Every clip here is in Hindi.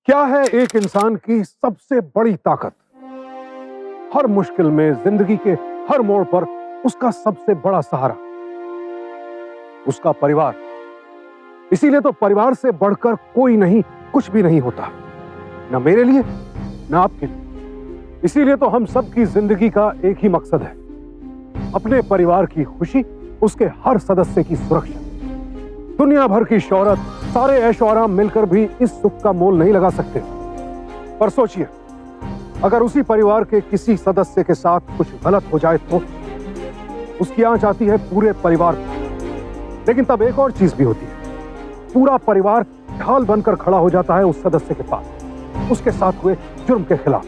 क्या है एक इंसान की सबसे बड़ी ताकत? हर मुश्किल में, जिंदगी के हर मोड़ पर उसका सबसे बड़ा सहारा उसका परिवार। इसीलिए तो परिवार से बढ़कर कोई नहीं, कुछ भी नहीं होता, ना मेरे लिए ना आपके लिए। इसीलिए तो हम सबकी जिंदगी का एक ही मकसद है, अपने परिवार की खुशी, उसके हर सदस्य की सुरक्षा। दुनिया भर की शोहरत, सारे ऐशो आराम मिलकर भी इस सुख का मोल नहीं लगा सकते। पर सोचिए, अगर उसी परिवार के किसी सदस्य के साथ कुछ गलत हो जाए तो उसकी आंच आती है पूरे परिवार पर। लेकिन तब एक और चीज भी होती है, पूरा परिवार ढाल बनकर खड़ा हो जाता है उस सदस्य के पास, उसके साथ हुए जुर्म के खिलाफ।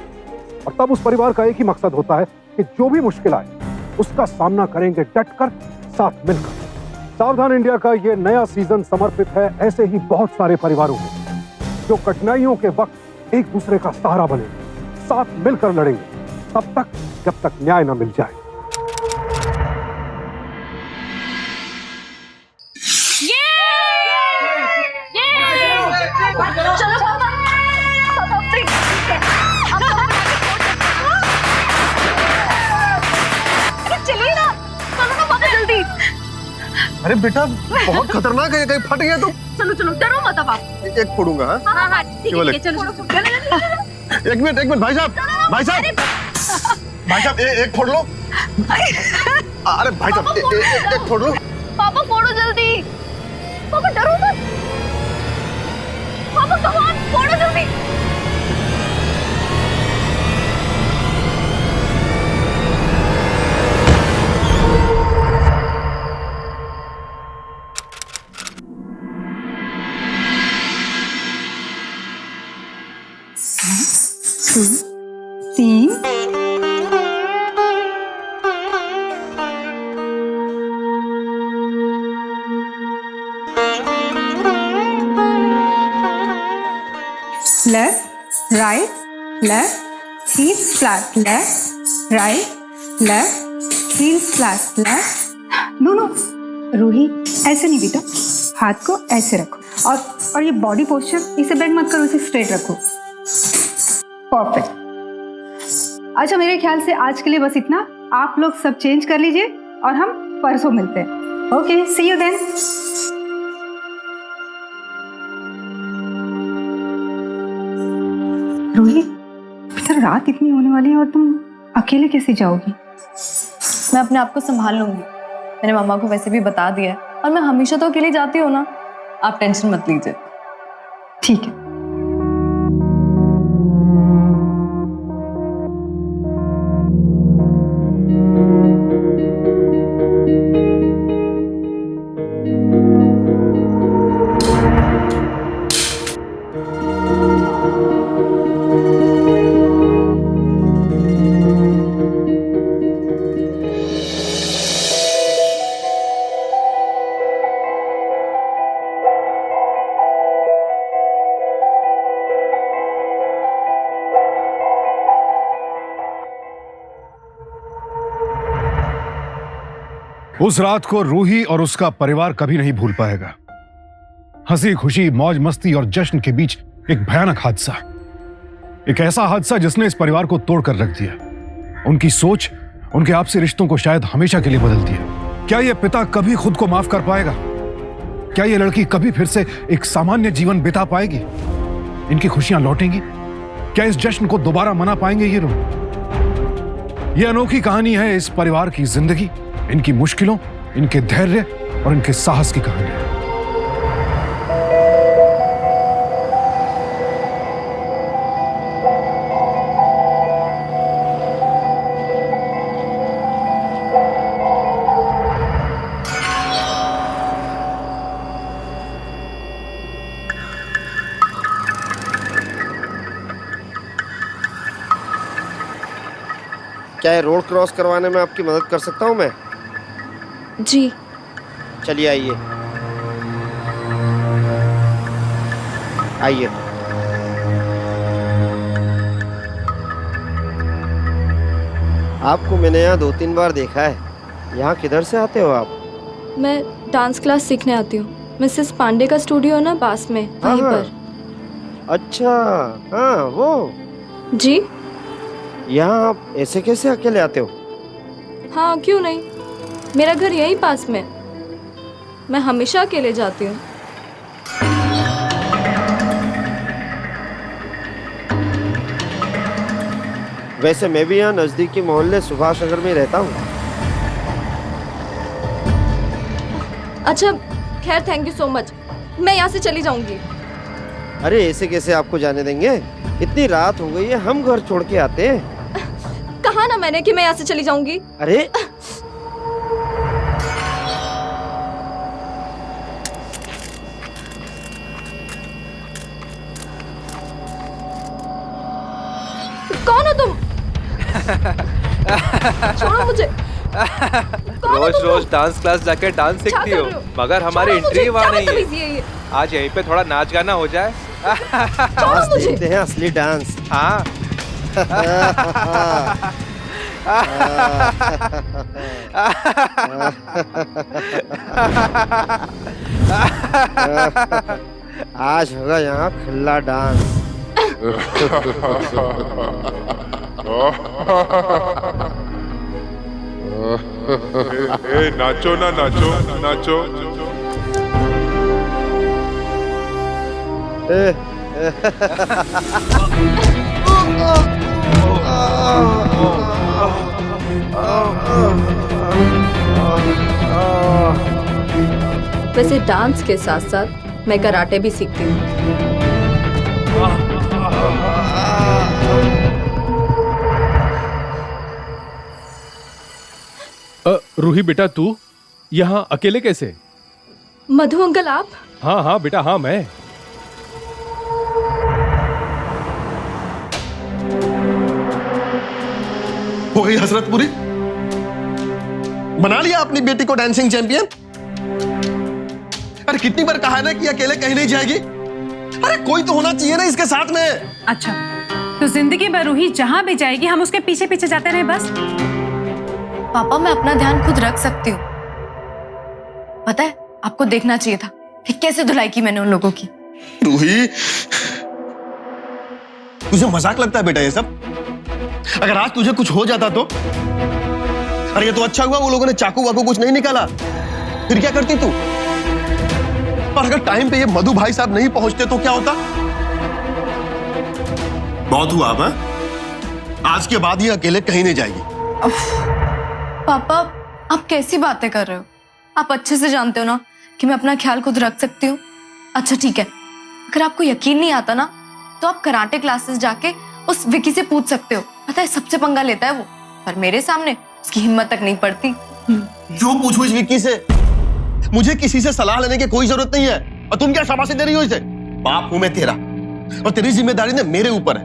और तब उस परिवार का एक ही मकसद होता है कि जो भी मुश्किल आए उसका सामना करेंगे डटकर, साथ मिलकर। सावधान इंडिया का ये नया सीजन समर्पित है ऐसे ही बहुत सारे परिवारों को जो कठिनाइयों के वक्त एक दूसरे का सहारा बनेंगे, साथ मिलकर लड़ेंगे, तब तक जब तक न्याय न मिल जाए। अरे बेटा, बहुत खतरनाक है, कहीं फट गया तो। चलो चलो, डरो मत अब आप। एक फोड़ूंगा। हाँ हाँ ठीक है, चलो एक मिनट भाई साहब, भाई साहब एक फोड़ लो। अरे भाई साहब एक फोड़ लो। पापा फोड़ो जल्दी, पापा डरो मत, पापा कम ऑन फोड़ो जल्दी। तीन, left right left, heel flat left right left, heel flat left. No no Ruhi, ऐसे नहीं बेटा, हाथ को ऐसे रखो और ये बॉडी पोस्चर, इसे बेंड मत करो, इसे स्ट्रेट रखो। परफेक्ट। अच्छा, मेरे ख्याल से आज के लिए बस इतना। आप लोग सब चेंज कर लीजिए और हम परसों मिलते हैं। Okay, see you then. Ruhi, बेटा रात इतनी होने वाली है और तुम अकेले कैसे जाओगी? मैं अपने आप को संभाल लूंगी, मैंने मम्मा को वैसे भी बता दिया है, और मैं हमेशा तो अकेले जाती हूँ ना, आप टेंशन मत लीजिए। ठीक है। उस रात को रूही और उसका परिवार कभी नहीं भूल पाएगा। हंसी खुशी, मौज मस्ती और जश्न के बीच एक भयानक हादसा, एक ऐसा हादसा जिसने इस परिवार को तोड़कर रख दिया। उनकी सोच, उनके आपसी रिश्तों को शायद हमेशा के लिए बदल दिया। क्या यह पिता कभी खुद को माफ कर पाएगा? क्या यह लड़की कभी फिर से एक सामान्य जीवन बिता पाएगी? इनकी खुशियां लौटेंगी? क्या इस जश्न को दोबारा मना पाएंगे ये लोग? यह अनोखी कहानी है इस परिवार की जिंदगी, इनकी मुश्किलों, इनके धैर्य और इनके साहस की कहानी है। क्या ये रोड क्रॉस करवाने में आपकी मदद कर सकता हूँ मैं? जी। चलिए आइए आइए। आपको मैंने यहाँ 2-3 बार देखा है। यहाँ किधर से आते हो आप? मैं डांस क्लास सीखने आती हूँ। मिसेस पांडे का स्टूडियो है ना पास में, वहीं पर। अच्छा, हाँ वो। जी यहाँ आप ऐसे कैसे अकेले आते हो? हाँ, क्यों नहीं, मेरा घर यहीं पास में, मैं हमेशा अकेले जाती हूँ। वैसे मैं भी यहाँ नजदीकी मोहल्ले सुभाष नगर में रहता हूँ। अच्छा, खैर थैंक यू सो मच, मैं यहाँ से चली जाऊंगी। अरे ऐसे कैसे आपको जाने देंगे? इतनी रात हो गई है, हम घर छोड़ के आते हैं। कहा ना मैंने कि मैं यहाँ से चली जाऊंगी। अरे कौन हो तुम? छोड़ो मुझे। रोज रोज डांस क्लास जाके डांस सीखती हो, मगर हमारी एंट्री वहाँ नहीं है। आज यहीं पे थोड़ा नाच गाना हो जाए। आज देखते हैं असली डांस। हाँ। आज होगा यहाँ खिल्ला डांस। ए, नाचो ना, नाचो नाचो। वैसे डांस के साथ साथ मैं कराटे भी सीखती हूँ। रूही बेटा, तू यहाँ अकेले कैसे? मधु अंकल आप? हाँ हाँ बेटा, हाँ मैं। हो गई हसरत पूरी? बना लिया अपनी बेटी को डांसिंग चैंपियन? अरे कितनी बार कहा है ना कि अकेले कहीं नहीं जाएगी? अरे कोई तो होना चाहिए ना इसके साथ में। अच्छा, तो जिंदगी भर रूही जहाँ भी जाएगी हम उसके पीछे पीछे जाते रहे बस? पापा, मैं अपना ध्यान खुद रख सकती हूँ। पता है, आपको देखना चाहिए था कि कैसे धुलाई की मैंने उन लोगों की। रूही, तुझे मजाक लगता है बेटा ये सब? अगर आज तुझे कुछ हो जाता तो? अरे ये तो अच्छा हुआ वो लोगों ने चाकू वाकू कुछ नहीं निकाला, फिर क्या करती तू? और अगर टाइम पे ये मधु भाई साहब नहीं पहुंचते तो क्या होता? बहुत हुआ अब, आज के बाद ये अकेले कहीं नहीं जाएगी। पापा, आप कैसी बातें कर रहे हो? आप अच्छे से जानते हो ना कि मैं अपना ख्याल खुद रख सकती हूँ। अच्छा ठीक है, अगर आपको यकीन नहीं आता ना तो आप कराटे क्लासेस जाके उस विकी से पूछ सकते हो। पता है, सबसे पंगा लेता है वो, पर मेरे सामने उसकी हिम्मत तक नहीं पड़ती। क्यों पूछूं इस विक्की से? मुझे किसी से सलाह लेने की कोई जरूरत नहीं है। और तुम क्या शाबाशी दे रही हो इसे? बाप हूं मैं तेरा, और तेरी जिम्मेदारी ने मेरे ऊपर है,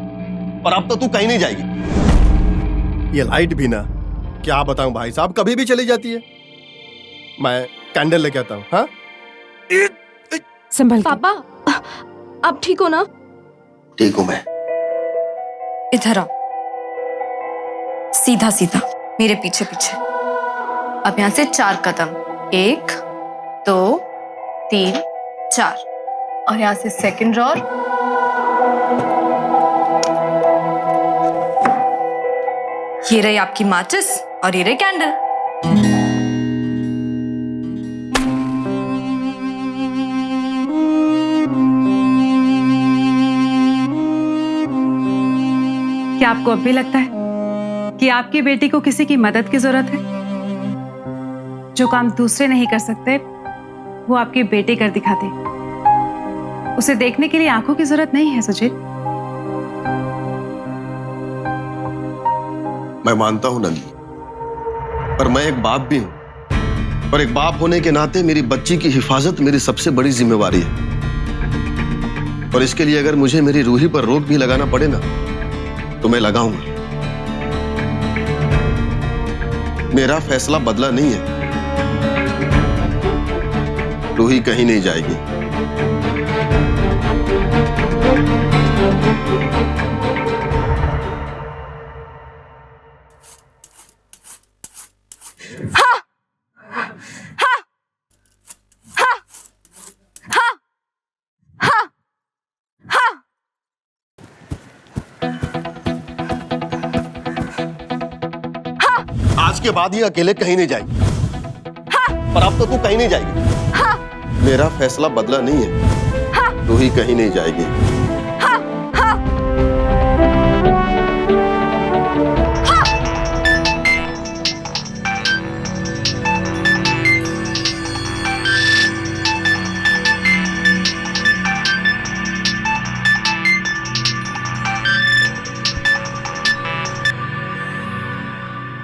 और अब तो तू कहीं नहीं जाएगी। ये लाइट भी ना, क्या बताऊं भाई साहब, कभी भी चली जाती है। मैं कैंडल लेके आता हूँ। हाँ संभल के। पापा, आप ठीक हो ना? ठीक हूं मैं। इधर आओ, सीधा सीधा मेरे पीछे पीछे। अब यहाँ से 4 कदम, 1 2 3 4, और यहाँ से सेकंड ड्रॉर, ये रही आपकी माचिस और ये रही कैंडल। क्या आपको अब भी लगता है कि आपकी बेटी को किसी की मदद की जरूरत है? जो काम दूसरे नहीं कर सकते वो आपके बेटे कर दिखाते। उसे देखने के लिए आंखों की जरूरत नहीं है सुजीत। मैं मानता हूं नंदी, पर मैं एक बाप भी हूं, और एक बाप होने के नाते मेरी बच्ची की हिफाजत मेरी सबसे बड़ी जिम्मेवारी है। और इसके लिए अगर मुझे मेरी रूही पर रोक भी लगाना पड़े ना तो मैं लगाऊंगा। मेरा फैसला बदला नहीं है। रूही कहीं नहीं जाएगी। आज के बाद ये अकेले कहीं नहीं जाएगी। हाँ। पर अब तो तू कहीं नहीं जाएगी। हाँ। मेरा फैसला बदला नहीं है। हाँ। रूही कहीं नहीं जाएगी। हाँ। हाँ। हाँ।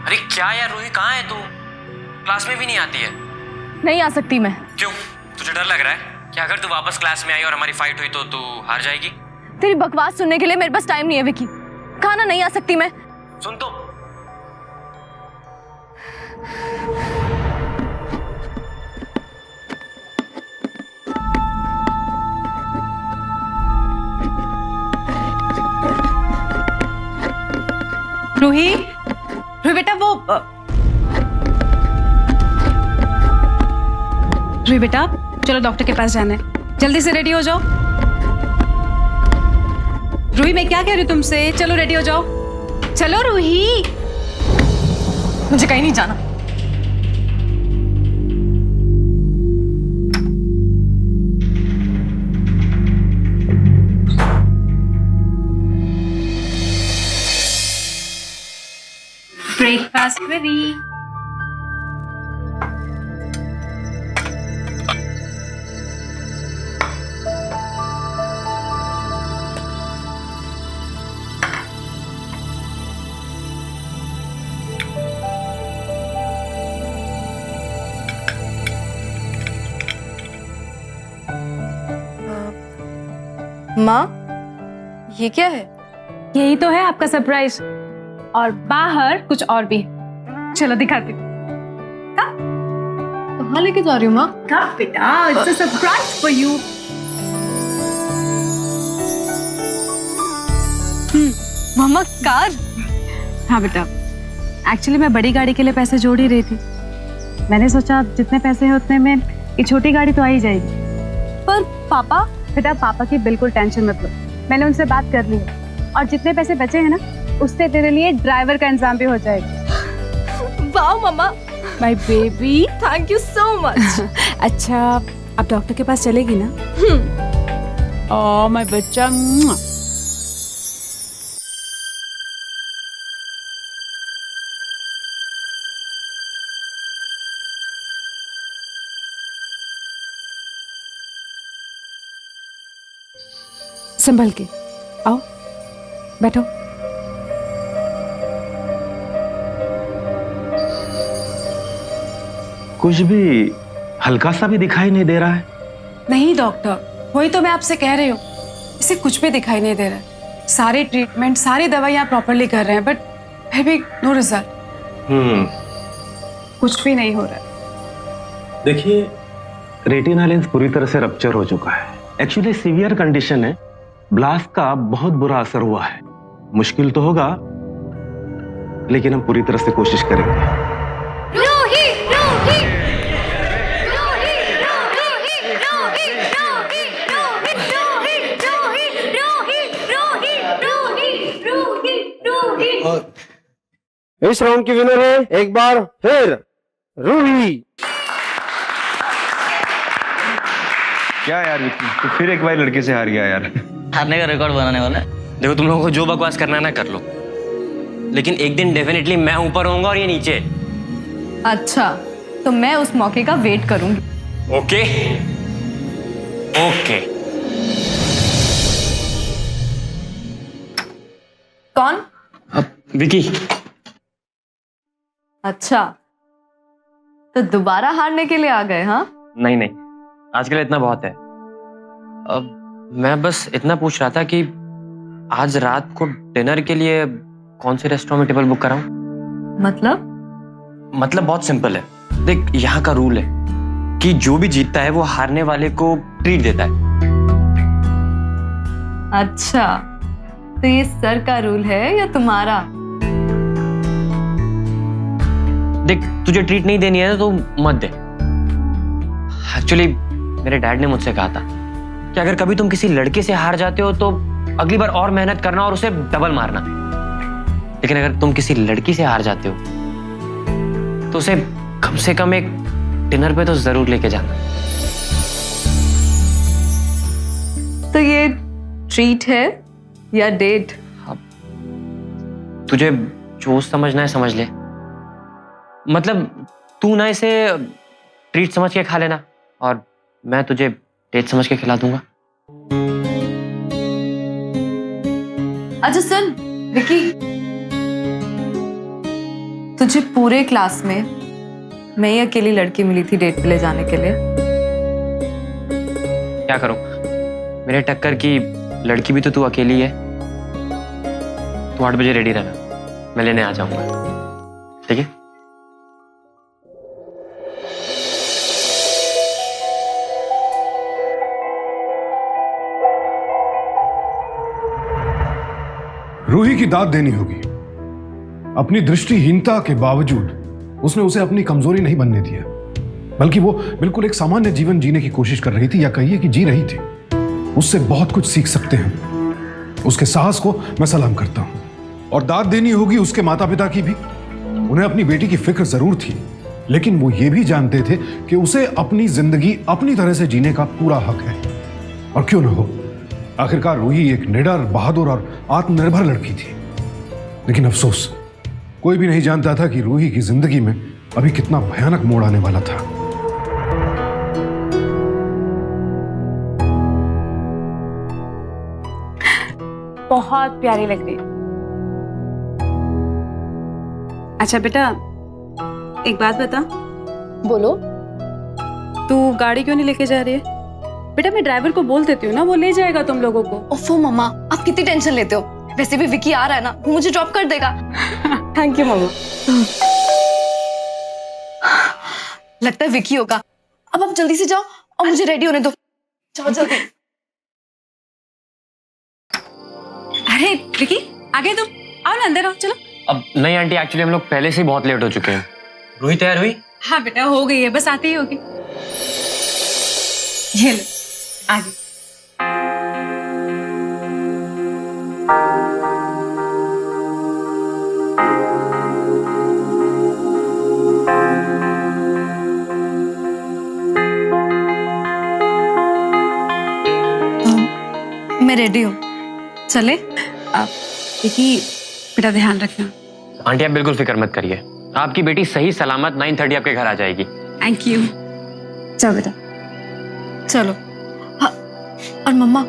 अरे क्या यार रूही, कहाँ है तू? क्लास में भी नहीं आती है। नहीं आ सकती मैं। क्यों? तुझे डर लग रहा है कि अगर तू वापस क्लास में आई और हमारी फाइट हुई तो तू हार जाएगी? तेरी बकवास सुनने के लिए मेरे पास टाइम नहीं है विकी। कहा ना नहीं आ सकती मैं। सुन तो। रूही, रूही बेटा रूही बेटा, चलो डॉक्टर के पास जाना है, जल्दी से रेडी हो जाओ। रूही मैं क्या कह रही हूँ तुमसे, चलो रेडी हो जाओ। चलो रूही। मुझे कहीं नहीं जाना। Breakfast ready. माँ, ये क्या है? यही तो है आपका सरप्राइज, और बाहर कुछ और भी। चलो दिखाती हूँ। कहाँ लेके जा रही हूँ माँ? कब बेटा, it's a surprise for you. मम्मा कार? हाँ बेटा, एक्चुअली मैं बड़ी गाड़ी के लिए पैसे जोड़ ही रही थी। मैंने सोचा जितने पैसे हैं उतने में ये छोटी गाड़ी तो आ ही जाएगी। पर पापा? बेटा पापा की बिल्कुल टेंशन मत लो, मैंने उनसे बात कर ली है, और जितने पैसे बचे हैं ना उससे तेरे लिए ड्राइवर का इंतजाम भी हो जाएगा। वाओ मम्मा, my baby, thank you so much. अच्छा अब डॉक्टर के पास चलेगी ना? ओ माय बच्चा। संभल के आओ, बैठो। कुछ भी हल्का सा भी दिखाई नहीं दे रहा है। नहीं डॉक्टर, वही तो मैं आपसे कह रही हूँ, इसे कुछ भी दिखाई नहीं दे रहा है। सारे ट्रीटमेंट, सारी दवाइयाँ प्रॉपरली कर रहे हैं, बट फिर भी नो रिजल्ट। कुछ भी नहीं हो रहा है। देखिए, रेटिना लेंस पूरी तरह से रप्चर हो चुका है। एक्चुअली सीवियर कंडीशन है, ब्लास्ट का बहुत बुरा असर हुआ है। मुश्किल तो होगा, लेकिन हम पूरी तरह से कोशिश करेंगे। रूही, रूही, रूही, रूही, रूही, रूही, रूही, रूही, रूही, रूही, रूही। इस राउंड की विनर है एक बार फिर रूही। क्या यार विक्की, तू फिर एक बार लड़के से हार गया यार। हारने का रिकॉर्ड बनाने वाला है। देखो तुम लोगों को जो बकवास करना है ना कर लो, लेकिन एक दिन डेफिनेटली मैं ऊपर होऊंगा और ये नीचे। अच्छा, तो मैं उस मौके का वेट करूंगी। Okay okay. कौन? विकी। अच्छा, तो दोबारा हारने के लिए आ गए? हाँ नहीं नहीं, आज के लिए इतना बहुत है। अब मैं बस इतना पूछ रहा था कि आज रात को डिनर के लिए कौन से रेस्टोरेंट में टेबल बुक कराऊं? मतलब बहुत सिंपल है। देख, यहाँ का रूल है कि जो भी जीतता है वो हारने वाले को ट्रीट देता है। अच्छा, तो ये सर का रूल है या तुम्हारा? देख, तुझे ट्रीट नहीं देनी है तो मत दे। एक्चुअली मेरे डैड ने मुझसे कहा था कि अगर कभी तुम किसी लड़के से हार जाते हो तो अगली बार और मेहनत करना और उसे डबल मारना। लेकिन अगर तुम किसी लड़की से हार जाते हो तो उसे कम से कम एक डिनर पे तो जरूर लेके जाना। तो ये ट्रीट है या डेट? तुझे जो समझना है समझ ले। मतलब तू ना इसे ट्रीट समझ के खा लेना और मैं तुझे डेट समझ के खिला दूंगा। अच्छा सुन विकी, तुझे पूरे क्लास में मैं ही अकेली लड़की मिली थी डेट पे ले जाने के लिए। क्या करूं, मेरे टक्कर की लड़की भी तो तू अकेली है। तू 8 बजे रेडी रहना, मैं लेने आ जाऊंगा, ठीक है? रूही की दाद देनी होगी। अपनी दृष्टिहीनता के बावजूद उसने उसे अपनी कमजोरी नहीं बनने दिया, बल्कि वो बिल्कुल एक सामान्य जीवन जीने की कोशिश कर रही थी, या कहिए कि जी रही थी। उससे बहुत कुछ सीख सकते हैं। उसके साहस को मैं सलाम करता हूं। और दाद देनी होगी उसके माता पिता की भी। उन्हें अपनी बेटी की फिक्र जरूर थी, लेकिन वो ये भी जानते थे कि उसे अपनी जिंदगी अपनी तरह से जीने का पूरा हक है। और क्यों न हो, आखिरकार रूही एक निडर, बहादुर और आत्मनिर्भर लड़की थी। लेकिन अफसोस, कोई भी नहीं जानता था कि रूही की जिंदगी में अभी कितना भयानक मोड़ आने वाला था। बहुत प्यारी लग रही है। अच्छा बेटा, एक बात बता। बोलो। तू गाड़ी क्यों नहीं लेके जा रही है? बेटा मैं ड्राइवर को बोल देती हूँ ना, वो ले जाएगा तुम लोगों को। ओफो मम्मा, आप कितनी टेंशन लेते हो? वैसे भी विकी आ रहा है ना, वो मुझे ड्रॉप कर देगा। थैंक यू मम्मा। लगता है विकी होगा। अब आप जल्दी से जाओ और मुझे रेडी होने दो। जाओ जल्दी। अरे विकी, आ गए तुम? आओ ना, अंदर आओ, चलो। अब नहीं आंटी, एक्चुअली हम लोग पहले से ही बहुत लेट हो चुके हैं। रूही तैयार हुई? हाँ बेटा, हो गई है, बस आती ही होगी। ये लो, आ गई। मैं रेडी हूँ, चले? विकी बेटा ध्यान रखना। आंटी आप बिल्कुल फिक्र मत करिए, आपकी बेटी सही सलामत 9:30 आपके घर आ जाएगी। Thank you. चलो बेटा, चलो। हाँ, और मम्मा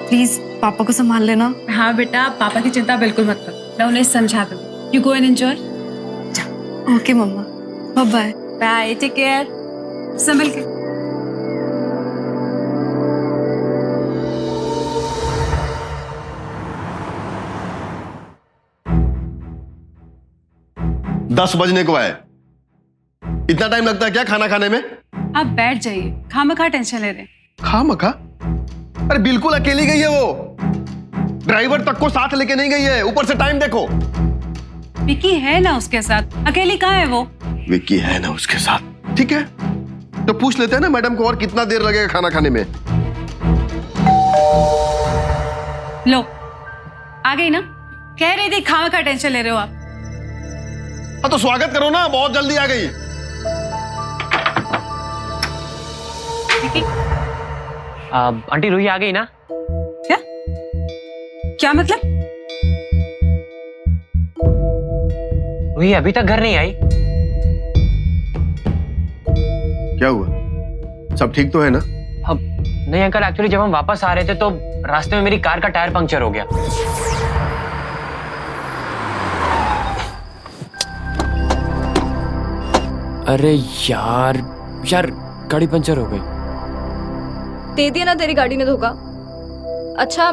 प्लीज पापा को संभाल लेना। हाँ बेटा, पापा की चिंता बिल्कुल मत करो, मैं उन्हें समझा दूँ। You go and enjoy. Okay मम्मा, bye bye. Bye, take care, संभल के। दस बजने को है, इतना टाइम लगता है क्या खाना खाने में? आप बैठ जाइए, खामखा टेंशन ले रहे हैं। खामखा? अरे बिल्कुल अकेली गई है वो, ड्राइवर तक को साथ लेके नहीं गई है। ऊपर से टाइम देखो। विकी है ना उसके साथ, अकेली कहाँ है वो? विकी है ना उसके साथ, ठीक है, तो पूछ लेते हैं ना मैडम को और कितना देर लगेगा खाना खाने में। लो, आ गई ना? कह रही थी खामखा टेंशन ले रहे हो आप। हाँ तो स्वागत करो ना, बहुत जल्दी आ गई। आंटी रूही आ गई ना? क्या मतलब? रूही अभी तक घर नहीं आई? क्या हुआ, सब ठीक तो है ना? अब नहीं अंकल, एक्चुअली जब हम वापस आ रहे थे तो रास्ते में मेरी कार का टायर पंक्चर हो गया। अरे यार गाड़ी पंचर हो गई। दे दिया ना तेरी गाड़ी ने धोखा। अच्छा,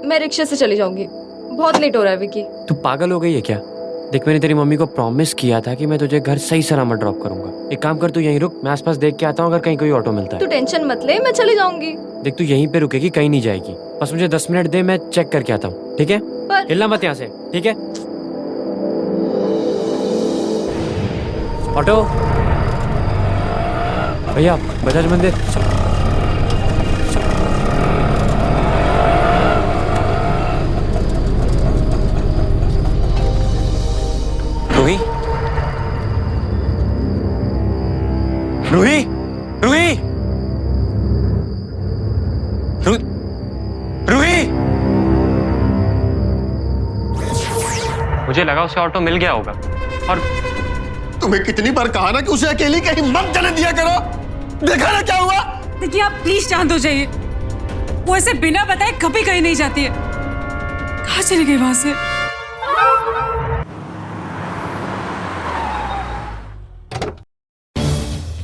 मैं रिक्शे से चली जाऊंगी, बहुत लेट हो रहा है विकी। तू पागल हो गई है क्या? देख, मैंने तेरी मम्मी को प्रॉमिस किया था कि मैं तुझे घर सही सलामत ड्रॉप करूंगा। एक काम कर, तू यहीं रुक, मैं आसपास देख के आता हूँ, अगर कहीं कोई ऑटो मिलता है। तू टेंशन मत ले, मैं चली जाऊंगी। देख, तू यहीं पे रुकेगी, कहीं नहीं जाएगी। बस मुझे 10 मिनट दे, मैं चेक करके आता हूँ, ठीक है? हिलना मत यहाँ से, ठीक है? ऑटो भैया, बजाज मंदिर। रूही रूही, रूही, रूही, रूही। मुझे लगा उसे ऑटो मिल गया होगा। और तुम्हें कितनी बार कहा ना कि उसे अकेली कहीं मत जाने दिया करो। देखा ना क्या हुआ। देखिए आप प्लीज शांत हो जाइए। वो ऐसे बिना बताए कभी कहीं नहीं जाती है। कहाँ चली गई वहां से?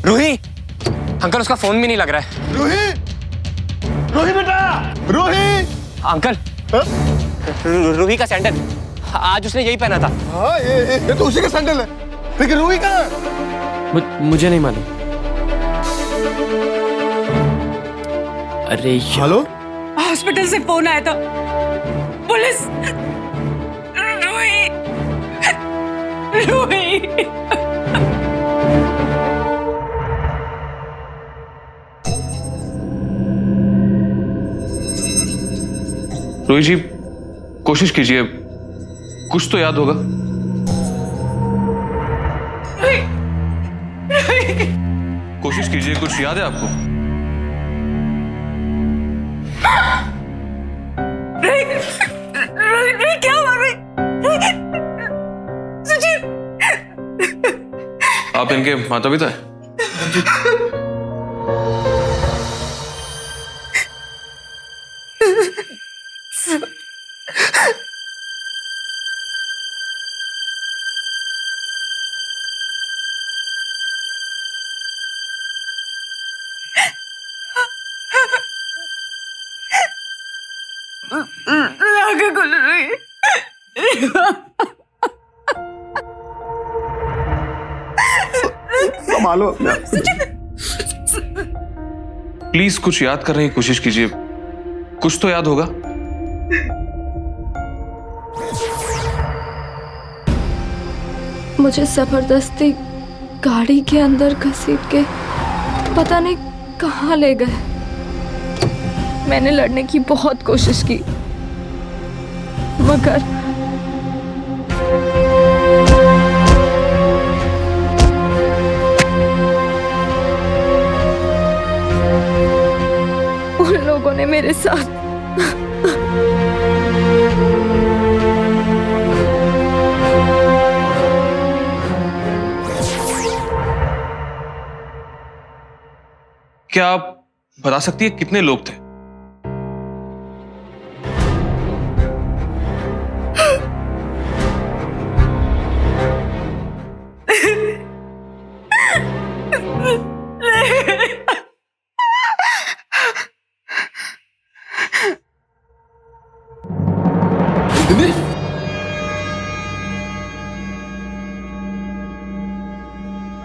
रूही, अंकल उसका फोन भी नहीं लग रहा है। रूही, रूही बेटा, रूही। अंकल, रूही का सैंडल आज उसने यही पहना था। हाँ, ये तो उसी का सैंडल है। लेकिन रूही कहाँ है? मुझे नहीं मालूम। अरे हेलो, हॉस्पिटल से फोन आया था। पुलिस। रूही, रूही। रोहित जी, कोशिश कीजिए, कुछ तो याद होगा। कोशिश कीजिए, कुछ याद है आपको? क्या हुआ? सुजीत, आप इनके माता पिता हैं? संभालो। प्लीज कुछ याद करने की कोशिश कीजिए, कुछ तो याद होगा। मुझे जबरदस्ती गाड़ी के अंदर घसीट के पता नहीं कहाँ ले गए। मैंने लड़ने की बहुत कोशिश की, मगर उन लोगों ने मेरे साथ क्या आप बता सकती है कितने लोग थे?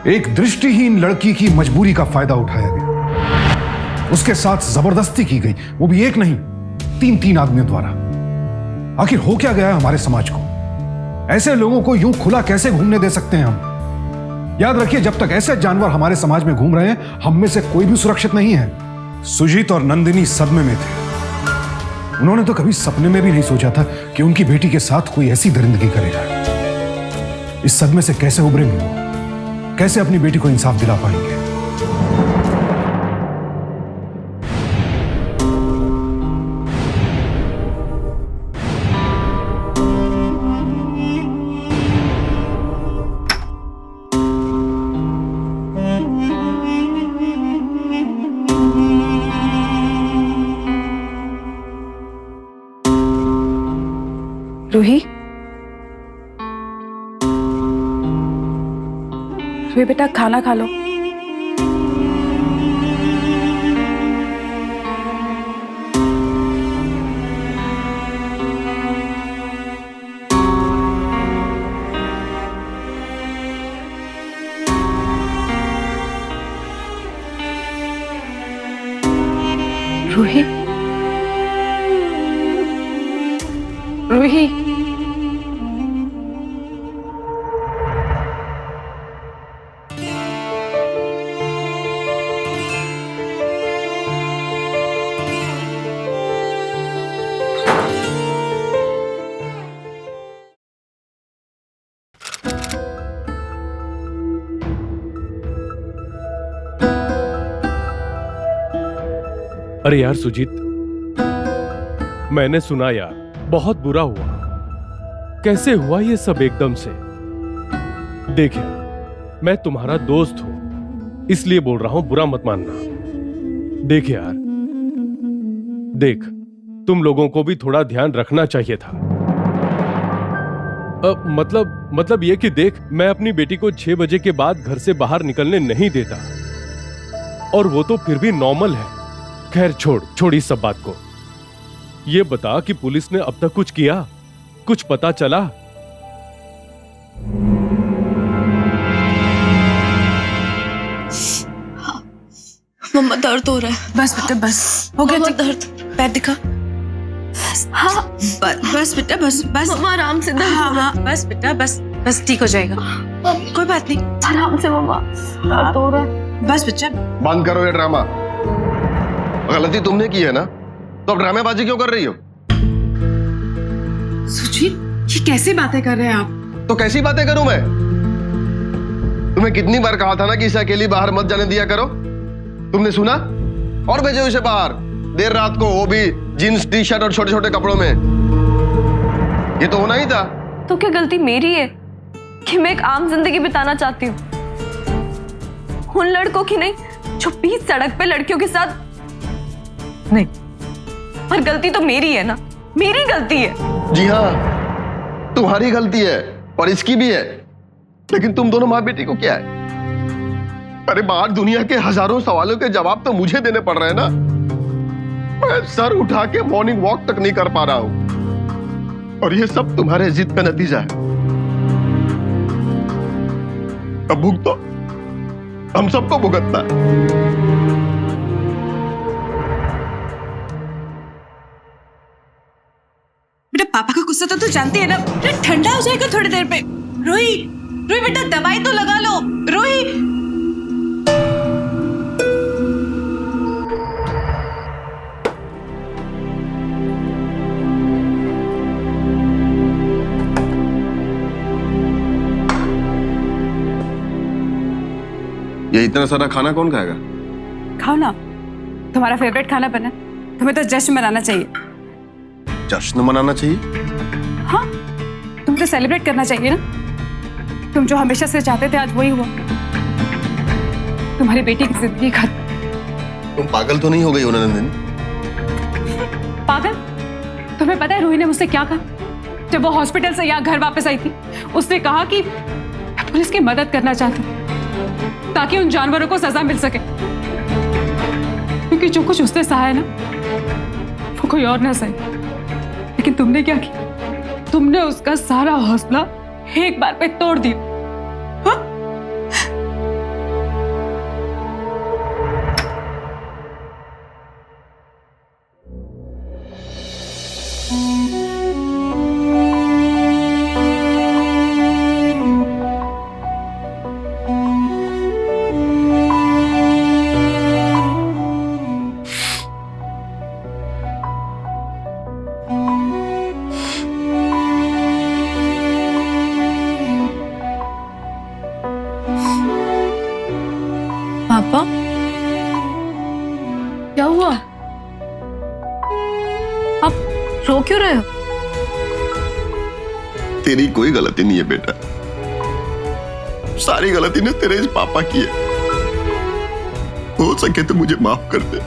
एक दृष्टिहीन लड़की की मजबूरी का फायदा उठाया गया, उसके साथ जबरदस्ती की गई, वो भी एक नहीं 3-3 आदमियों द्वारा। आखिर हो क्या गया है हमारे समाज को? ऐसे लोगों को यूं खुला कैसे घूमने दे सकते हैं हम? याद रखिए, जब तक ऐसे जानवर हमारे समाज में घूम रहे हैं, हम में से कोई भी सुरक्षित नहीं है। सुजीत और नंदिनी सदमे में थे। उन्होंने तो कभी सपने में भी नहीं सोचा था कि उनकी बेटी के साथ कोई ऐसी दरिंदगी करेगा। इस सदमे से कैसे उभरेंगे वो? कैसे अपनी बेटी को इंसाफ दिला पाएंगे? रूही, रूही बेटा खाना खा लो। रूही, रूही, अरे यार सुजीत, मैंने सुना यार, बहुत बुरा हुआ। कैसे हुआ ये सब एकदम से? देख यार, मैं तुम्हारा दोस्त हूं, इसलिए बोल रहा हूं, बुरा मत मानना। देख यार, देख, तुम लोगों को भी थोड़ा ध्यान रखना चाहिए था। मतलब ये कि देख, मैं अपनी बेटी को 6 बजे के बाद घर से बाहर निकलने नहीं देता, और वो तो फिर भी नॉर्मल है। खैर छोड़ इस सब बात को। ये बता कि पुलिस ने अब तक कुछ किया, कुछ पता चला? मम्मा दर्द हो रहा है। बस बेटा बस, हो गया दर्द। पैर दिखा। हाँ बस बेटा बस बस मम्मा आराम से। हाँ बस बेटा बस ठीक हो जाएगा, कोई बात नहीं, आराम से मम्मा, दर्द हो रहा है। बस बच्चा। बंद करो ये ड्रामा। गलती तुमने की है ना, तो अब ड्रामेबाजी क्यों कर रही हो? सुजीत, ये कैसी बातें कर रहे हैं आप? तो कैसी बातें करूं मैं? तुम्हें कितनी बार कहा था ना कि इसे अकेली बाहर मत जाने दिया करो? तुमने सुना और भेजो इसे बाहर देर रात को, वो भी जीन्स टी शर्ट और छोटे छोटे कपड़ों में। ये तो होना ही था। तो क्या गलती मेरी है कि मैं एक आम जिंदगी बिताना चाहती हूँ, उन लड़कों की नहीं जो बीच सड़क पे लड़कियों के साथ? नहीं, पर गलती तो मेरी है ना, मेरी गलती है। जी हाँ, तुम्हारी गलती है और इसकी भी है, लेकिन तुम दोनों माँ बेटी को क्या है? अरे बाहर दुनिया के हजारों सवालों के जवाब तो मुझे देने पड़ रहे हैं ना। मैं सर उठा के मॉर्निंग वॉक तक नहीं कर पा रहा हूं, और ये सब तुम्हारे जिद का नतीजा है। अब भुगतो तो हम सबको भुगतना है। बेटा पापा का गुस्सा तो तू जानती है ना, ठंडा हो जाएगा थोड़ी देर पे। रोही बेटा दवाई तो लगा लो। रोही ये इतना सारा खाना कौन खाएगा? खाओ ना, तुम्हारा फेवरेट खाना बना, तुम्हें तो जश्न मनाना चाहिए। जश्न मनाना चाहिए? हाँ, तुम तो सेलिब्रेट करना चाहिए ना। तुम जो हमेशा से चाहते थे आज वही हुआ। तुम्हारी बेटी की जिंदगी खत्म। तुम पागल तो नहीं हो गई हो नंदिनी? पागल? तुम्हें पता है रूही ने मुझसे क्या कहा जब वो हॉस्पिटल से यहाँ घर वापस आई थी? उसने कहा कि मैं पुलिस की मदद करना चाहती हूँ ताकि उन जानवरों को सजा मिल सके, क्योंकि जो कुछ उसने सहा है ना वो कोई और ना सहे। लेकिन तुमने क्या किया? तुमने उसका सारा हौसला एक बार पे तोड़ दिया। हाँ? पापा, क्या हुआ? आप रो क्यों रहे हो? तेरी कोई गलती नहीं है बेटा, सारी गलती ने तेरे इस पापा की है। हो सके तो मुझे माफ कर दे।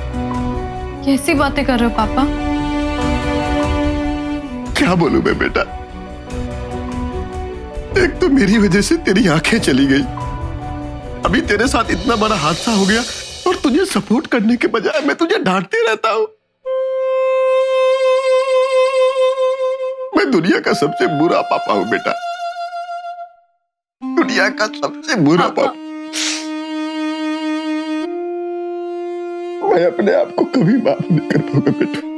कैसी बातें कर रहे हो पापा? क्या बोलूं मैं बेटा, एक तो मेरी वजह से तेरी आंखें चली गई, अभी तेरे साथ इतना बड़ा हादसा हो गया और तुझे सपोर्ट करने के बजाय मैं तुझे डांटते रहता हूं। मैं दुनिया का सबसे बुरा पापा हूं बेटा, दुनिया का सबसे बुरा पापा। मैं अपने आप को कभी माफ नहीं कर पाऊंगा बेटा।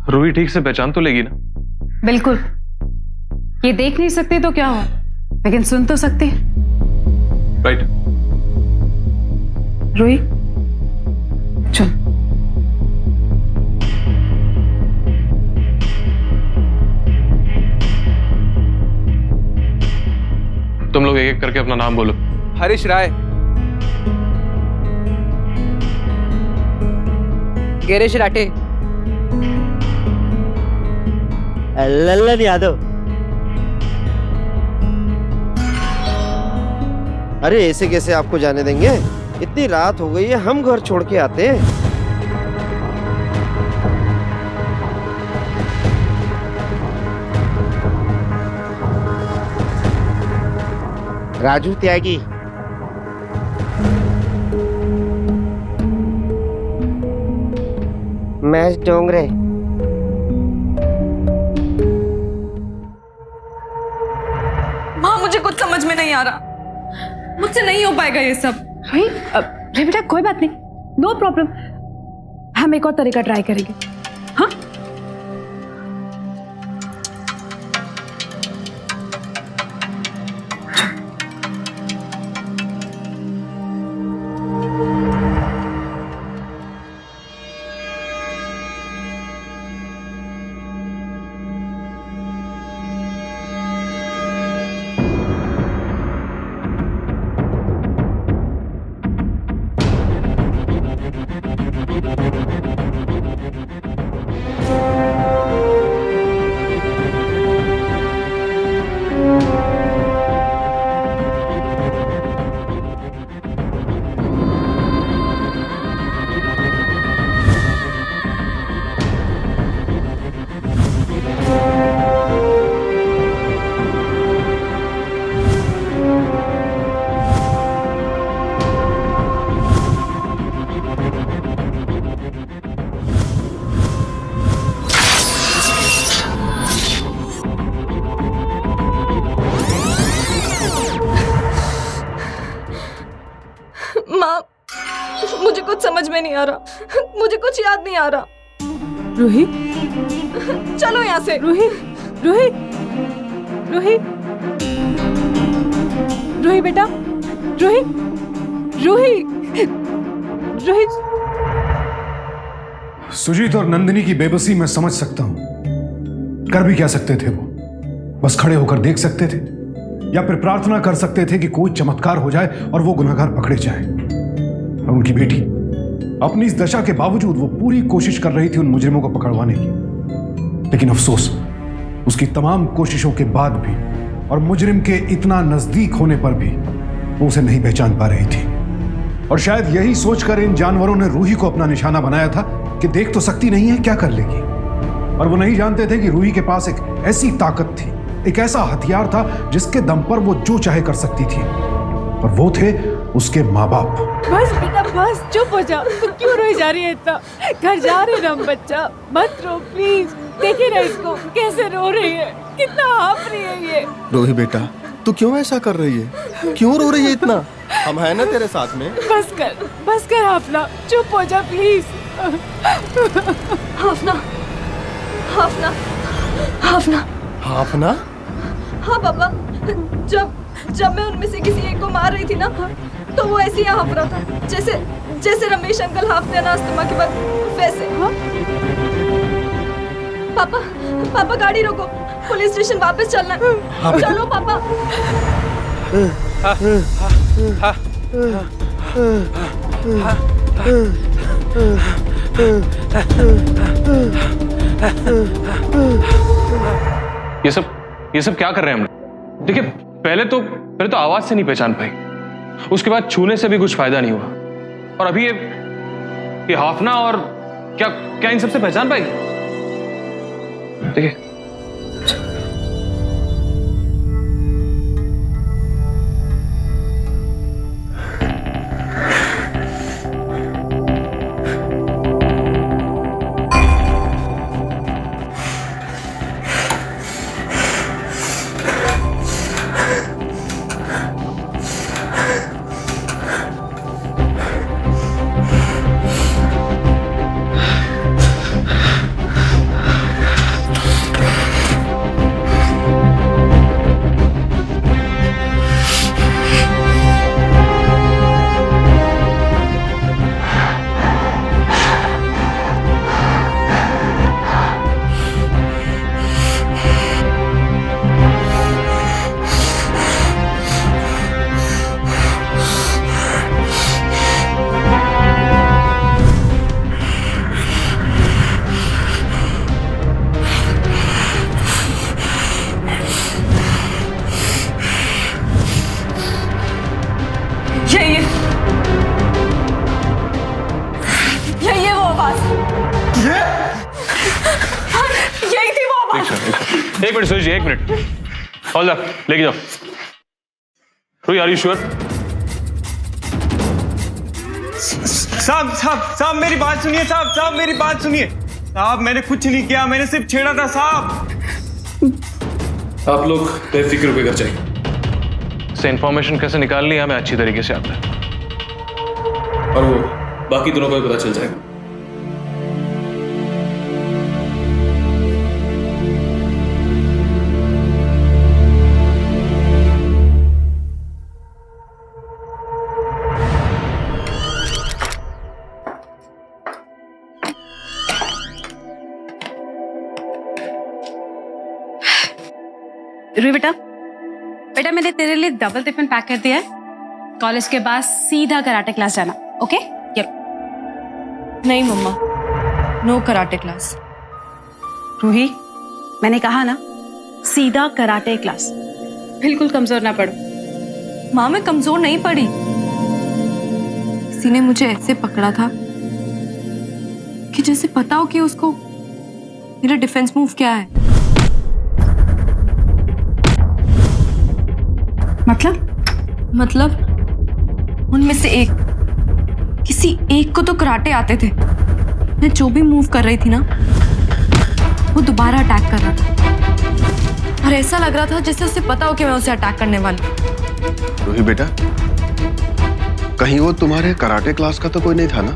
रूही ठीक से पहचान तो लेगी ना? बिल्कुल। ये देख नहीं सकते तो क्या हुआ, लेकिन सुन तो सकते हैं। राइट। रूही चल। तुम एक एक करके अपना नाम बोलो। हरीश राय, गिरीश राठे, लल्लन यादव। अरे ऐसे कैसे आपको जाने देंगे? इतनी रात हो गई है, हम घर छोड़ के आते हैं। राजू त्यागी। महेश डोंगरे। माँ मुझे कुछ समझ में नहीं आ रहा, मुझसे नहीं हो पाएगा ये सब। रे बेटा कोई बात नहीं, नो प्रॉब्लम, हम एक और तरीका ट्राई करेंगे। हाँ माँ, मुझे कुछ समझ में नहीं आ रहा, मुझे कुछ याद नहीं आ रहा। रूही, चलो यहाँ से। रूही, रूही, रूही, रूही बेटा, रूही, रूही, रूही। सुजीत और नंदिनी की बेबसी मैं समझ सकता हूं। कर भी क्या सकते थे वो? बस खड़े होकर देख सकते थे या फिर प्रार्थना कर सकते थे कि कोई चमत्कार हो जाए और वो गुनहगार पकड़े जाए। और उनकी बेटी अपनी इस दशा के बावजूद वो पूरी कोशिश कर रही थी उन मुजरिमों को पकड़वाने की। लेकिन अफसोस, उसकी तमाम कोशिशों के बाद भी और मुजरिम के इतना नजदीक होने पर भी वो उसे नहीं पहचान पा रही थी। और शायद यही सोचकर इन जानवरों ने रूही को अपना निशाना बनाया था कि देख तो सकती नहीं है, क्या कर लेगी। और वो नहीं जानते थे कि रूही के पास एक ऐसी ताकत थी, एक ऐसा हथियार था जिसके दम पर वो जो चाहे कर सकती थी। और वो थे उसके माँ बाप। बस बेटा बस, चुप हो जा। तू क्यों रोई जा रही है इतना? घर जा रहे ना हम, बच्चा मत रो प्लीज। देखिए ना इसको कैसे रो रही है, कितना हाँफ रही है ये। रोही बेटा, तू क्यों ऐसा कर रही है? क्यों रो रही है इतना? हम है ना तेरे साथ में। बस कर हाफना, चुप हो जा प्लीज। हाफना, हाफना, हाफना, हाफना? हाँ पापा, जब मैं उनमें से किसी एक को मार रही थी ना, तो वो ऐसे ही हाँफ रहा था, जैसे रमेश अंकल हाँफते हैं ना अस्थमा के वक्त, वैसे। हाँ? पापा गाड़ी रोको, पुलिस स्टेशन वापस चलना। हाँ, चलो पापा। ये सब क्या कर रहे हैं हम? देखिए, पहले तो आवाज से नहीं पहचान पाई, उसके बाद छूने से भी कुछ फायदा नहीं हुआ, और अभी ये हाफना और क्या इन सबसे पहचान पाई? देखिए, minute Suraj ji, 1 minute. Hold up, लेके जाओ। Ruhi, are you sure? साहब मेरी बात सुनिए। साहब मेरी बात सुनिए। साहब मैंने कुछ नहीं किया, मैंने सिर्फ छेड़ा था साहब। आप लोग बेफिक्र होकर घर जाइए। से इंफॉर्मेशन कैसे निकालनी है हमें अच्छी तरीके से आता है, और वो बाकी दोनों को भी पता चल जाएगा। रूही बेटा मैंने तेरे लिए डबल टिफिन पैक कर दिया है। कॉलेज के बाद सीधा कराटे क्लास जाना, ओके? नहीं मम्मा, नो कराटे क्लास। रूही, मैंने कहा ना, सीधा कराटे क्लास। बिल्कुल कमजोर ना पड़ो। माँ, मैं कमजोर नहीं पड़ी। किसी ने मुझे ऐसे पकड़ा था कि जैसे पता हो कि उसको मेरा डिफेंस मूव क्या है। मतलब उनमें से किसी एक को तो कराटे आते थे। मैं जो भी मूव कर रही थी ना, वो दोबारा अटैक कर रहा था, और ऐसा लग रहा था जैसे उसे पता हो कि मैं उसे अटैक करने वाली। रूही बेटा, कहीं वो तुम्हारे कराटे क्लास का तो कोई नहीं था ना?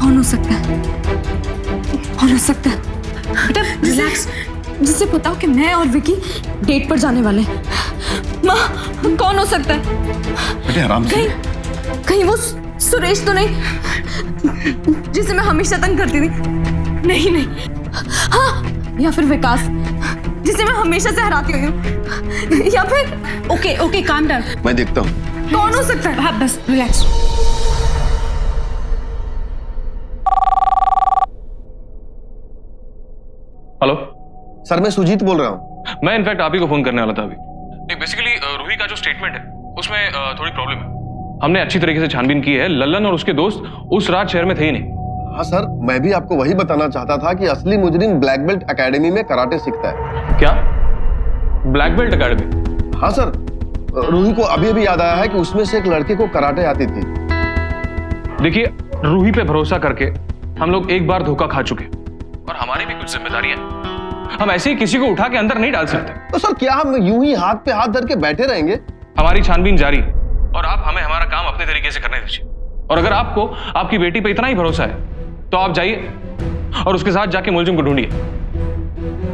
कौन हो सकता है? कौन हो सकता है? बेटा रिलैक्स। जिसे पता हो कि मैं और विकी डेट पर जाने वाले हैं। माँ, कौन हो सकता है? बेटे आराम से। कहीं वो सुरेश तो नहीं, जिसे मैं हमेशा तंग करती थी? नहीं। हाँ, या फिर विकास, जिसे मैं हमेशा से हराती हुई हूँ? या फिर ओके काम डाउन। मैं देखता हूँ कौन हो सकता है। हाँ बस रिलैक्स। हेलो सर, मैं सुजीत बोल रहा हूँ। मैं इनफैक्ट आप ही को फोन करने वाला था अभी। बेसिकली रूही का जो स्टेटमेंट है उसमें थोड़ी प्रॉब्लम है। हमने अच्छी तरीके से छानबीन की है। लल्लन और उसके दोस्त उस रात शहर में थे ही नहीं। हाँ सर, मैं भी आपको वही बताना चाहता था कि असली मुजरिम ब्लैक बेल्ट एकेडमी में कराटे सीखता है। क्या? Black belt academy? हाँ सर, रूही को अभी अभी याद आया है कि उसमें से एक लड़के को कराटे आती थी। देखिए, रूही पे भरोसा करके हम लोग एक बार धोखा खा चुके, और हमारी भी कुछ जिम्मेदारियां हैं। हम ऐसे ही किसी को उठा के अंदर नहीं डाल सकते। तो सर, क्या हम यूं ही हाथ पे हाथ धर के बैठे रहेंगे? हमारी छानबीन जारी है, और आप हमें हमारा काम अपने तरीके से करने दीजिए। और अगर आपको आपकी बेटी पे इतना ही भरोसा है तो आप जाइए और उसके साथ जाके मुलजिम को ढूंढिए।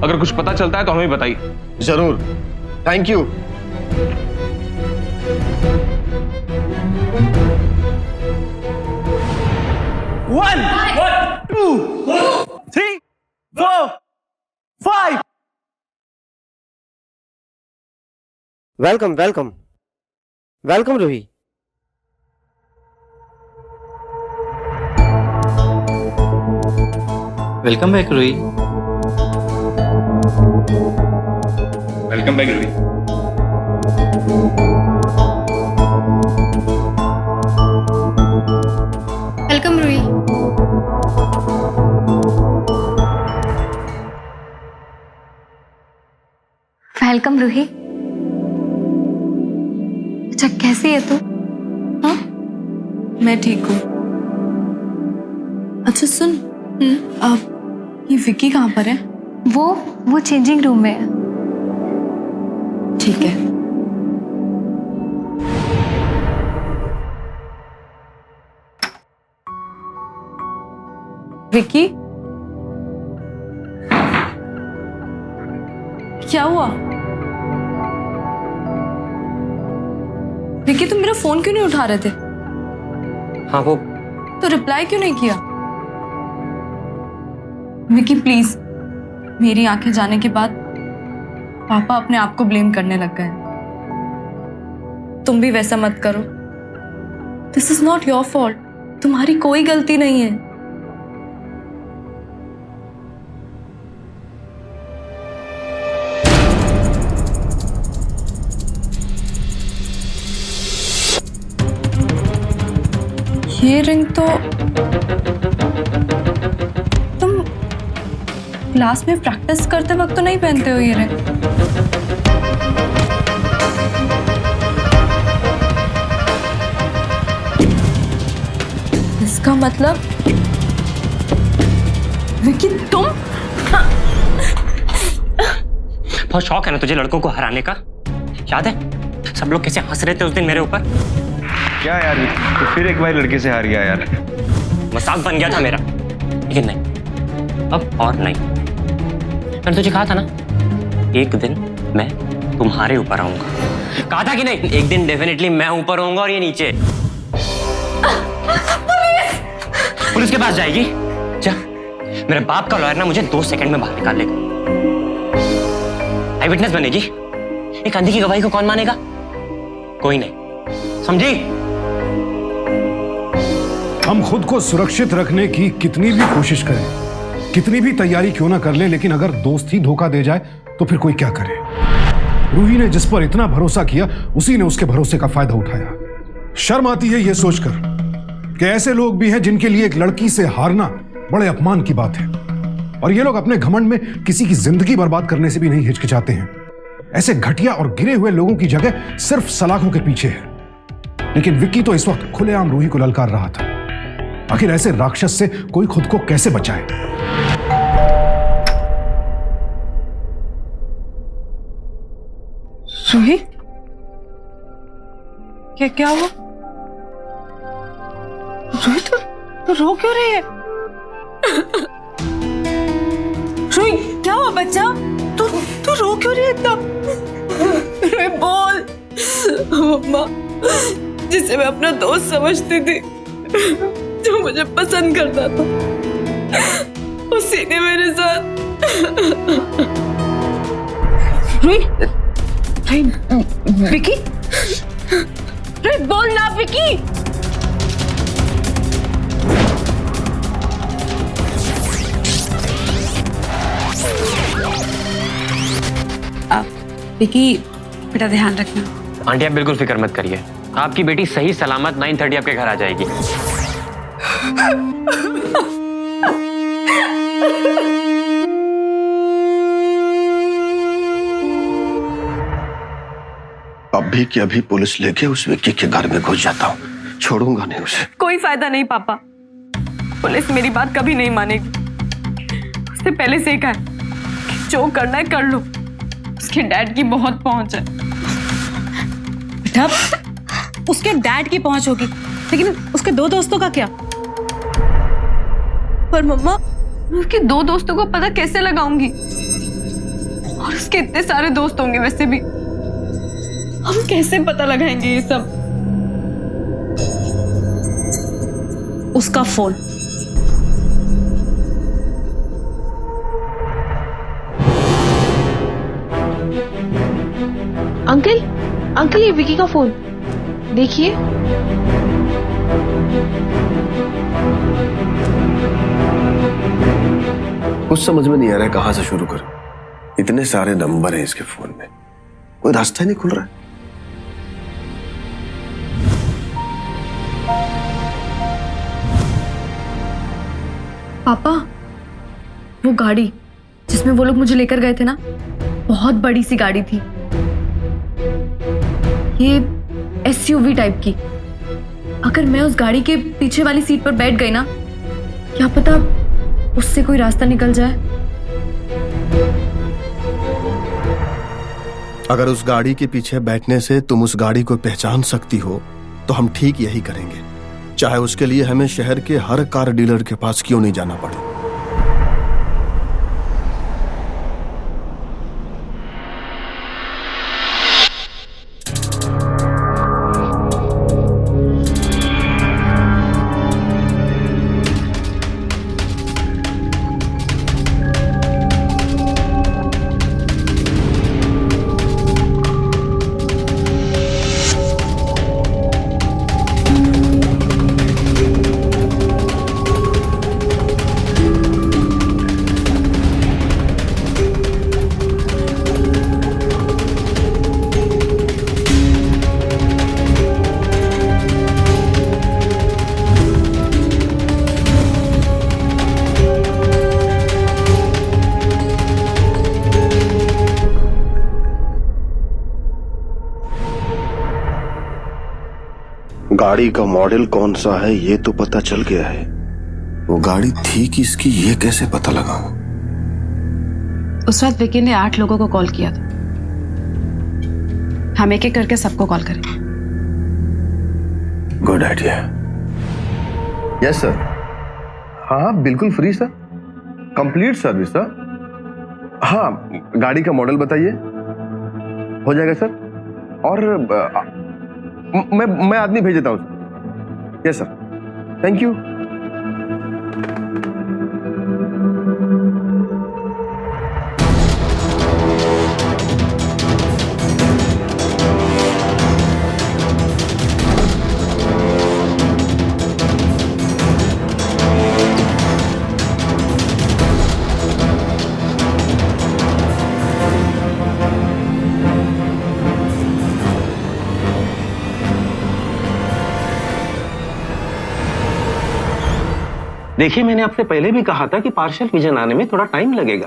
अगर कुछ पता चलता है तो हमें बताइए। जरूर, thank you. One, 2, 3, 4, 5. Welcome Ruhi. Welcome back Ruhi. Welcome back Ruhi. Welcome Ruhi. Welcome Ruhi. अच्छा, कैसी है तू? हाँ, मैं ठीक हूँ। अच्छा सुन, अब ये विकी कहाँ पर है? वो चेंजिंग रूम में है। ठीक है। विकी, क्या हुआ? विकी, तुम मेरा फोन क्यों नहीं उठा रहे थे? हाँ, वो तो रिप्लाई क्यों नहीं किया? विकी प्लीज, मेरी आंखें जाने के बाद पापा अपने आप को ब्लेम करने लग गए। तुम भी वैसा मत करो। This is not your fault. तुम्हारी कोई गलती नहीं है। ये रिंग तो तुम क्लास में प्रैक्टिस करते वक्त तो नहीं पहनते हो ये रिंग? इसका मतलब विकी तुम? बहुत शौक है ना तुझे लड़कों को हराने का? याद है सब लोग कैसे हंस रहे थे उस दिन मेरे ऊपर? क्या यार, तो फिर एक बार लड़के से हार गया यार। मजाक बन गया था मेरा, लेकिन नहीं, अब और नहीं। मैंने तुझे कहा था ना, एक दिन मैं तुम्हारे ऊपर आऊंगा। कहा था कि नहीं? एक दिन डेफिनेटली मैं ऊपर होऊंगा और ये नीचे। पुलिस के पास जाएगी? जा, मेरे बाप का लॉयर ना मुझे 2 सेकंड में बाहर निकाल लेगा। आई विटनेस बनेगी। एक अंधी की गवाही को कौन मानेगा? कोई नहीं, समझी? हम खुद को सुरक्षित रखने की कितनी भी कोशिश करें, कितनी भी तैयारी क्यों ना कर ले, लेकिन अगर दोस्त ही धोखा दे जाए तो फिर कोई क्या करे। रूही ने जिस पर इतना भरोसा किया, उसी ने उसके भरोसे का फायदा उठाया। शर्म आती है यह सोचकर कि ऐसे लोग भी हैं जिनके लिए एक लड़की से हारना बड़े अपमान की बात है, और ये लोग अपने घमंड में किसी की जिंदगी बर्बाद करने से भी नहीं हिचकिचाते हैं। ऐसे घटिया और गिरे हुए लोगों की जगह सिर्फ सलाखों के पीछे है। लेकिन विक्की तो इस वक्त खुलेआम रूही को ललकार रहा था। आखिर ऐसे राक्षस से कोई खुद को कैसे बचाए? रूही, क्या हुआ? रूही तो रो क्यों रही है? रूही क्या हुआ बच्चा? तू रो क्यों रही है इतना? रूही बोल। मम्मा, जिसे मैं अपना दोस्त समझती थी, जो मुझे पसंद करता था, उसी ने मेरे साथ। रूही, विकी, रूही बोल ना विकी। विकी बेटा ध्यान रखना। आंटी आप बिल्कुल फिक्र मत करिए, आपकी बेटी सही सलामत 9:30 आपके घर आ जाएगी। अभी की अभी पुलिस लेके उस व्यक्ति के घर में घुस जाता हूँ, छोड़ूंगा नहीं उसे। कोई फायदा नहीं पापा, पुलिस मेरी बात कभी नहीं मानेगी। उसने पहले से ही कहा कि जो करना है कर लो। उसके डैड की बहुत पहुंच है। बेटा उसके डैड की पहुंच होगी, लेकिन उसके 2 दोस्तों का क्या? पर मम्मा, उसके 2 दोस्तों को पता कैसे लगाऊंगी? और उसके इतने सारे दोस्त होंगे वैसे भी, हम कैसे पता लगाएंगे ये सब? उसका फोन। अंकल ये विकी का फोन देखिए। कुछ समझ में नहीं आ रहा है कहां से शुरू करूं। इतने सारे नंबर हैं इसके फोन में, कोई रास्ता ही नहीं खुल रहा है। पापा, वो गाड़ी जिसमें वो लोग मुझे लेकर गए थे ना, बहुत बड़ी सी गाड़ी थी, ये SUV टाइप की। अगर मैं उस गाड़ी के पीछे वाली सीट पर बैठ गई ना, क्या पता उससे कोई रास्ता निकल जाए। अगर उस गाड़ी के पीछे बैठने से तुम उस गाड़ी को पहचान सकती हो तो हम ठीक यही करेंगे, चाहे उसके लिए हमें शहर के हर कार डीलर के पास क्यों नहीं जाना पड़े। गाड़ी का मॉडल कौन सा है ये तो पता चल गया है, वो गाड़ी थी किसकी ये कैसे पता लगाऊं? उस वक्त विकी ने 8 लोगों को कॉल किया था। हम एक एक करके सबको कॉल करेंगे। Good idea. Yes sir. हाँ हाँ बिल्कुल free sir, complete service sir. हाँ गाड़ी का मॉडल बताइए। हो जाएगा सर। और मैं आदमी भेज देता हूँ sir. Yes sir, thank you. देखिए, मैंने आपसे पहले भी कहा था कि पार्शियल विजन आने में थोड़ा टाइम लगेगा।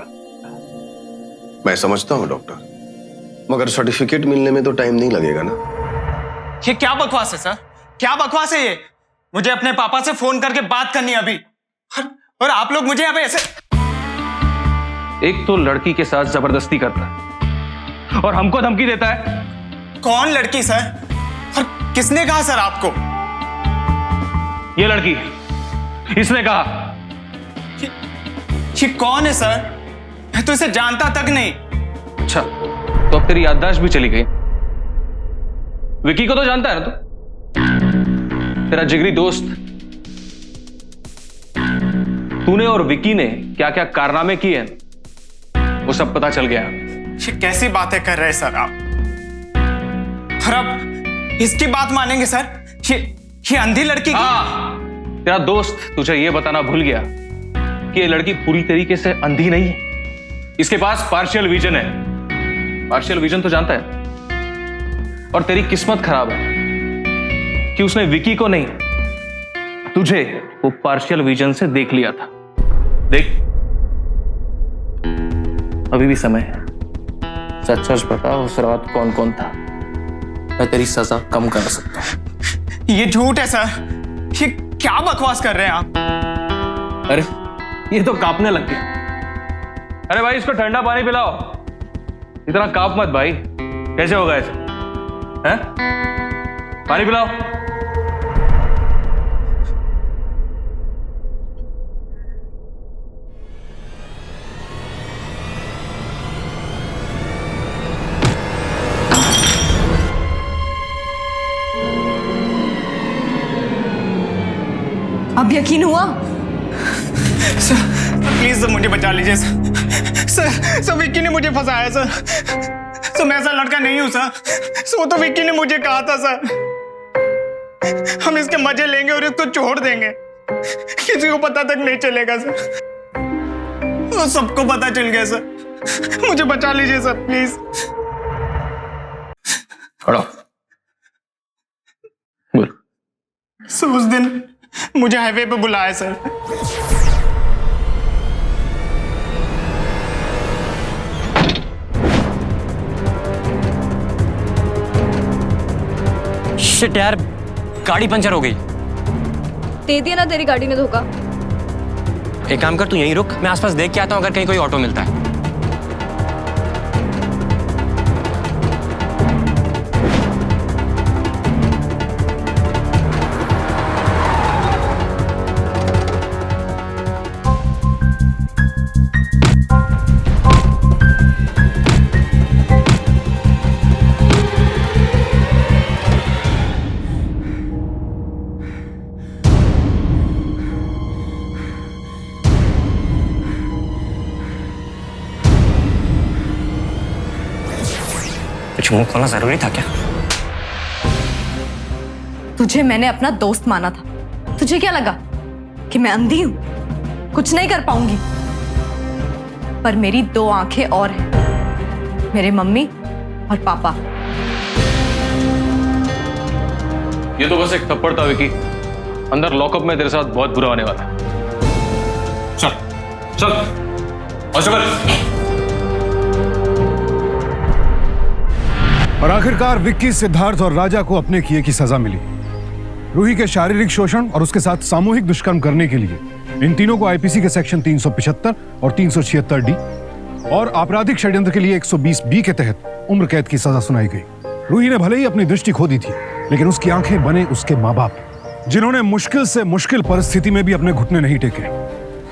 मैं समझता हूँ डॉक्टर, मगर सर्टिफिकेट मिलने में तो टाइम नहीं लगेगा ना। ये क्या बकवास है सर, क्या बकवास है ये? मुझे अपने पापा से फोन करके बात करनी है अभी। और आप लोग मुझे यहाँ पे ऐसे। एक तो लड़की के साथ जबरदस्ती करता है और हमको धमकी देता है। कौन लड़की सर? और किसने कहा सर आपको? ये लड़की, इसने कहा। ये कौन है सर? मैं तो इसे जानता तक नहीं। अच्छा, तो अब तेरी याददाश्त भी चली गई। विकी को तो जानता है ना तू, तेरा जिगरी दोस्त। तूने और विकी ने क्या क्या कारनामे किए हैं वो सब पता चल गया। ये कैसी बातें कर रहे हैं सर आप? और अब इसकी बात मानेंगे सर? ये अंधी लड़की हाँ, तेरा दोस्त तुझे ये बताना भूल गया कि ये लड़की पूरी तरीके से अंधी नहीं है। इसके पास पार्शियल विजन है। पार्शियल विजन तो जानता है। और तेरी किस्मत खराब है कि उसने विकी को नहीं, तुझे वो पार्शियल विजन से देख लिया था। देख, अभी भी समय है। सच सच बता, उस रात कौन कौन था? मैं तेरी सजा कम कर सकता हूं। ये झूठ है सर। ये क्या बकवास कर रहे हैं आप? अरे ये तो कांपने लग गया। अरे भाई, इसको ठंडा पानी पिलाओ। इतना कांप मत भाई, कैसे होगा ऐसे? हैं? पानी पिलाओ। अब यकीन हुआ? सर प्लीज सर मुझे बचा लीजिए सर विक्की ने मुझे फंसाया सर मैं ऐसा लड़का नहीं हूं सर वो तो विक्की ने मुझे कहा था सर हम इसके मजे लेंगे और इसको छोड़ देंगे, किसी को पता तक नहीं चलेगा सर। वो सबको पता चल गया सर, मुझे बचा लीजिए सर प्लीज। सर उस दिन मुझे हाईवे पे बुलाया सर। शिट यार, गाड़ी पंचर हो गई। दे दिया ना तेरी गाड़ी ने धोखा। एक काम कर, तू यहीं रुक, मैं आसपास देख के आता हूं अगर कहीं कोई ऑटो मिलता है। मुंह खोलना जरूरी था क्या? तुझे मैंने अपना दोस्त माना था। तुझे क्या लगा कि मैं अंधी हूं, कुछ नहीं कर पाऊंगी? पर मेरी 2 आंखें और हैं, मेरे मम्मी और पापा। ये तो बस एक थप्पड़ था विकी, अंदर लॉकअप में तेरे साथ बहुत बुरा होने वाला है। चल चल चल। और आखिरकार विक्की, सिद्धार्थ और राजा को अपने किए की सजा मिली। रूही के शारीरिक शोषण और उसके साथ सामूहिक दुष्कर्म करने के लिए इन तीनों को आईपीसी के सेक्शन 375 और 376 डी और आपराधिक षड्यंत्र के लिए 120 बी के तहत उम्र कैद की सजा सुनाई गई। रूही ने भले ही अपनी दृष्टि खो दी थी, लेकिन उसकी आंखें बने उसके माँ बाप, जिन्होंने मुश्किल से मुश्किल परिस्थिति में भी अपने घुटने नहीं टेके,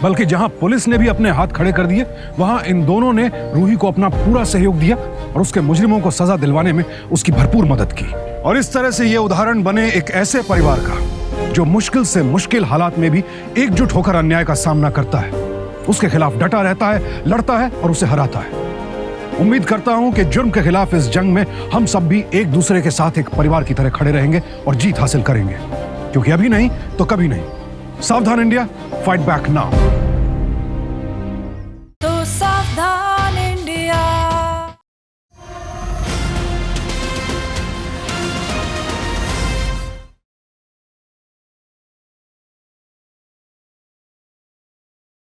बल्कि जहां पुलिस ने भी अपने हाथ खड़े कर दिए, वहां इन दोनों ने रूही को अपना पूरा सहयोग दिया और उसके मुजरिमों को सजा दिलवाने में उसकी भरपूर मदद की। और इस तरह से यह उदाहरण बने एक ऐसे परिवार का जो मुश्किल से मुश्किल हालात में भी एकजुट होकर अन्याय का सामना करता है, उसके खिलाफ डटा रहता है, लड़ता है और उसे हराता है। उम्मीद करता हूं कि जुर्म के खिलाफ इस जंग में हम सब भी एक दूसरे के साथ एक परिवार की तरह खड़े रहेंगे और जीत हासिल करेंगे, क्योंकि अभी नहीं तो कभी नहीं। सावधान इंडिया, फाइट बैक नाउ। तो सावधान